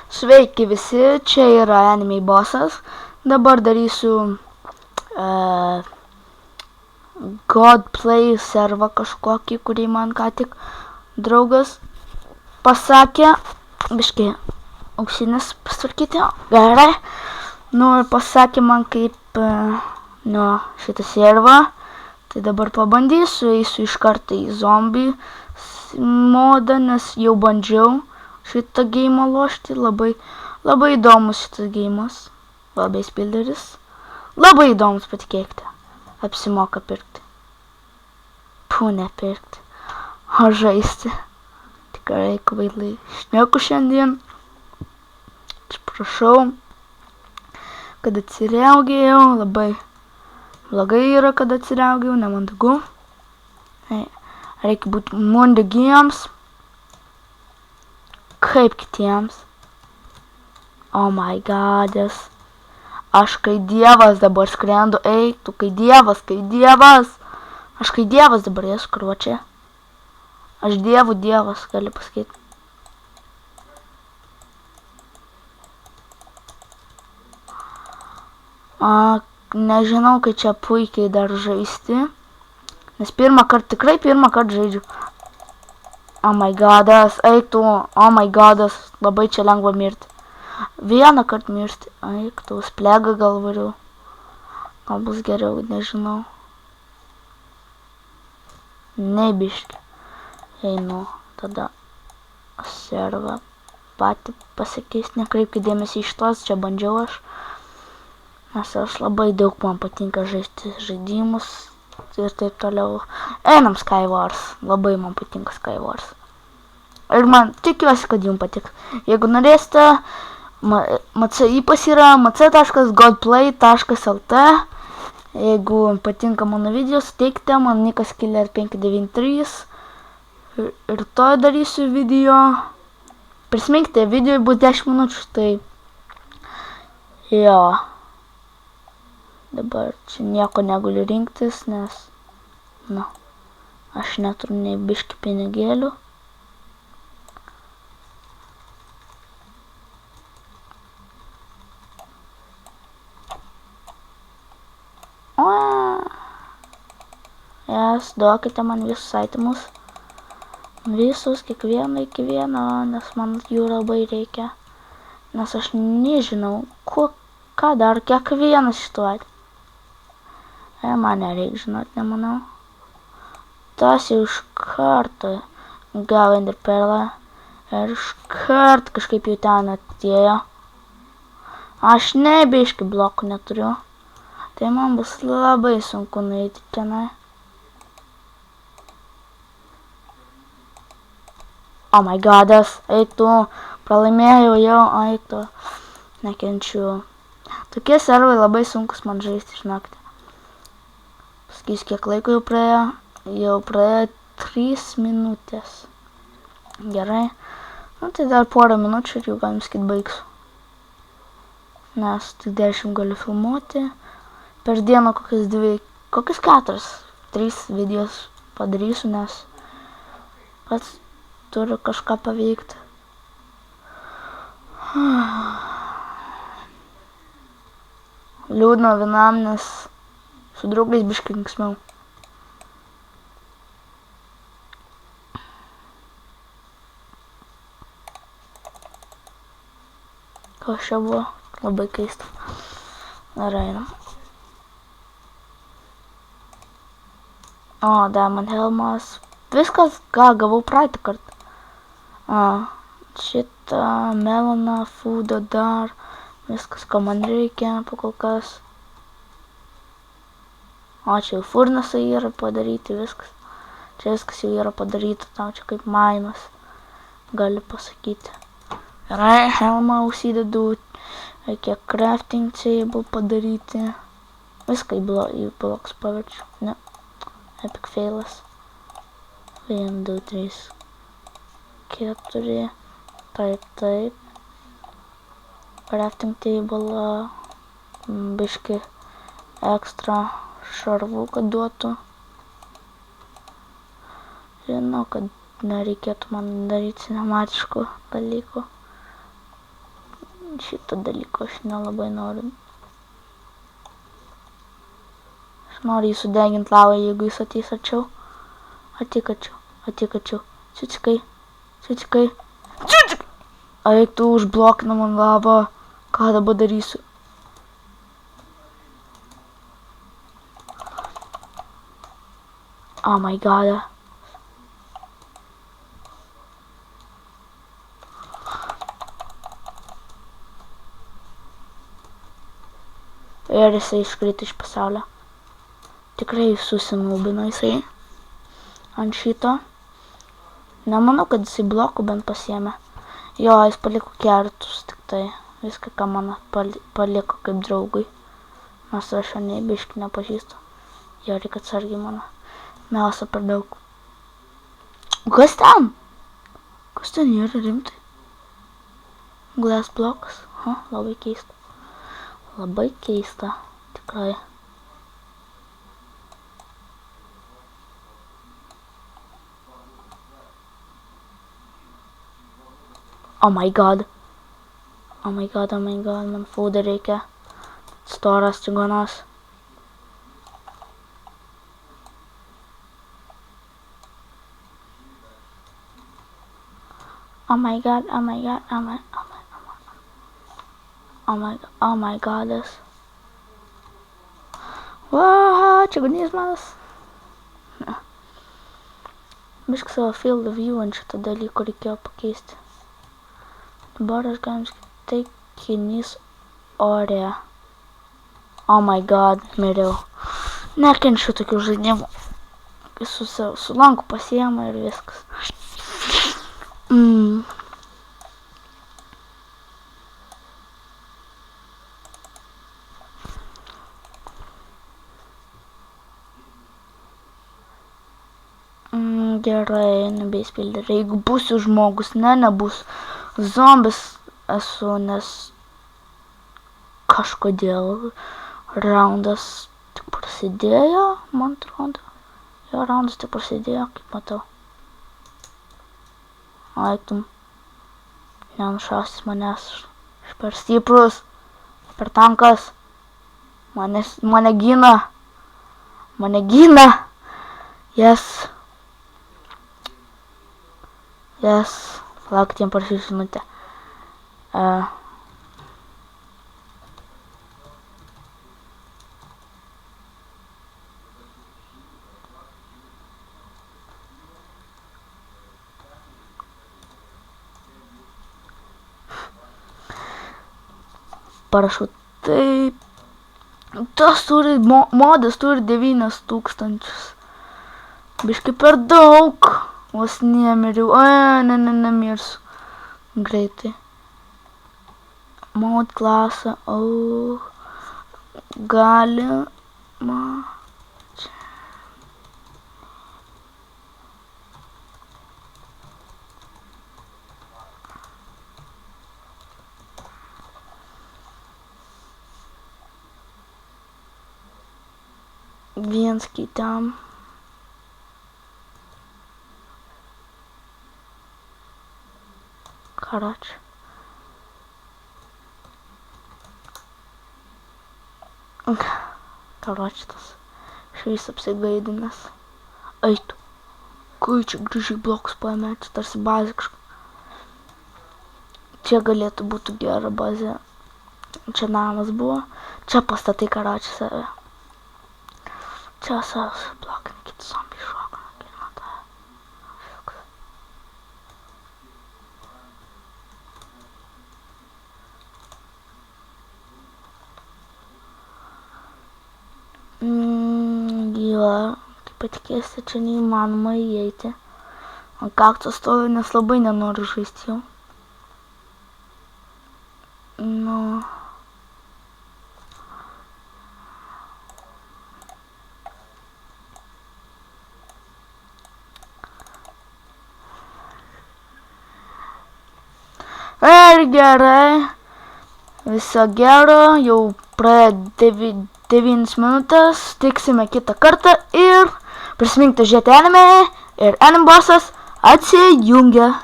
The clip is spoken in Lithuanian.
Sveiki visi, čia yra Enemy Bossas. Dabar darysiu Godplay servą kažkokį, kurį man ką tik draugas pasakė. Biškai auksinės pasvarkyti. Gerai. Nu ir pasakė man kaip šitą servą. Tai dabar pabandysiu, eisiu iš karto į zombie modą, nes jau bandžiau šitą geimą lošti. Labai įdomus šitas geimas. Labai spilderis. Labai įdomus, patikėkite. Apsimoka pirkti. Nepirkti. O žaisti. Tikrai kvailai šneku šiandien. Atsiprašau, kad atsiriaugėjau. Labai blogai yra, kad atsiriaugėjau, nemandagu. Reikia būti mandagiems. Kaip kitiems. Oh my godas. Aš kai dievas dabar skrendu. Eik, tu kai dievas. Aš kai dievas dabar esu, kruočia. Aš dievų dievas, gali pasakyti. Nežinau, kai čia puikiai dar žaisti. Nes tikrai pirmą kartą žaidžiu. Oh my godas, eik tu. Oh my godas, labai čia lengva mirti. Vieną kartą mirti. Eik tu, splegą gal variu. Gal bus geriau, nežinau. Nebiški. Einu, tada servą patį pasikeis. Nekreipkite dėmesį iš tos, čia bandžiau aš. Nes aš labai daug man patinka žaisti žaidimus ir taip toliau. Einam Skywars. Labai man patinka Skywars. Ir man tikiuosi, kad jums patiks. Jeigu norėsite, MCIPas yra mc.godplay.lt. Jeigu patinka mano video, suteikite man nikas killer593. Rytoj darysiu video. Prisiminkite, video bus 10 minučių, tai jo. Dabar čia nieko negaliu rinktis, nes aš neturiu nei biški pinigėlių. Duokite man visus itemus. Visus, kiekvieną, nes man jų labai reikia. Nes aš nežinau, ką dar kiekvienas šituot. Man nereikia žinot, nemanau. Tas jau iš karto gavo ender perlą. Ir iš karto kažkaip jau ten atėjo. Aš nebiški blokų neturiu. Tai man bus labai sunku nueiti tenai. Oh my godas, eik tu, pralaimėjau jau, eik tu, nekenčiu. Tokie servai labai sunkus man žaisti, žinokite. Pasakysiu, kiek laiko jau praėjo 3 minutės. Gerai, tai dar porą minučių ir jau galim sakyti baigsiu. Nes tik 10 galiu filmuoti. Per dieną kokias 4-3 videos padarysiu, nes pats turiu kažką paveikti. Liūdna vienam, nes su draugais biškai linksmiau. Kas čia buvo? Labai keista. Gerai, einam. Diamond helmas. Viskas, ką gavau praeitą kartą. Šitą meloną, foodą dar. Viskas, ko man reikia pakol kas. Čia jau furnasai yra padaryti, viskas. Čia viskas jau yra padaryta, tau čia kaip mainas. Gali pasakyti. Gerai, helmą užsidedu. Reikia crafting table padaryti. Viską į blokus paverčiu. Ne, epic failas. 1, 2, 3, 4. Taip. Crafting table. Biški ekstra šarvų, kad duotų. Žinau, kad nereikėtų man daryti cinematiškų dalykų. šito dalyko aš nelabai noriu. Aš noriu jį sudeginti lavą, jeigu jis ateis arčiau. Ateik arčiau. Ciucikai. Eik, tu užblokina man lavą. Ką dabar darysiu? Oh my god. Ir jisai iškrito iš pasaulio. Tikrai susinūbino jisai ant šito. Nemanau, kad jisai blokų bent pasiėmė. Jo, jis paliko kertus, tik tai viską, ką man paliko kaip draugui. Nors aš jo nei biškį nepažįstu. Jo, reikia atsargiai mano. Melso per daug. Kas ten? Kas ten yra rimtai? Glass blokas? Labai keista. Labai keista, tikrai. Oh my god, man food reikia. Storas čigonas. Oh my god. Wow, čigonizmas. Biškai savo field of view ant šito dalyko reikėjo pakeisti. Dabar aš galim sakyti, taikinys ore. Oh my god, miriau. Nekenčiu tokių žaidimų. Su lanku pasiema ir viskas. Gerai, nebeišpildė. Jeigu būsiu žmogus, nebus. Zombis esu, nes kažkodėl raundas tik prasidėjo, man atrodo. Jo, raundas tik prasidėjo, kaip matau. Aiktum. Nenušaustis manęs. Aš per stiprus. Per tankas. Mane gina. Yes. Palaukit, jam parašysiu žinutę. Parašau taip. Tas modas turi 9000. Biškai per daug. Vos nemiriau. Nemirsiu. Greitai. Mod klasą. Galima. Viens kitam. Короче. Tas šis apsigaidinęs. Eitu. Kai čia grįžai blokus paėmė, čia tarsi bazė kažką. Čia galėtų būti gera bazė. Čia namas buvo. Čia pastatai karoči save. Čia savas blokini kiti zombiai šokana. Jo, kaip patikėsite, čia neįmanoma įeiti. Ant kakto stoviu, nes labai nenoriu žaisti jau. Nu. Ir gerai. Viso gero, jau praėjo 9 minutės, tiksime kitą kartą ir prisiminkite žiūrėti anime ir anime bossas atsijungia.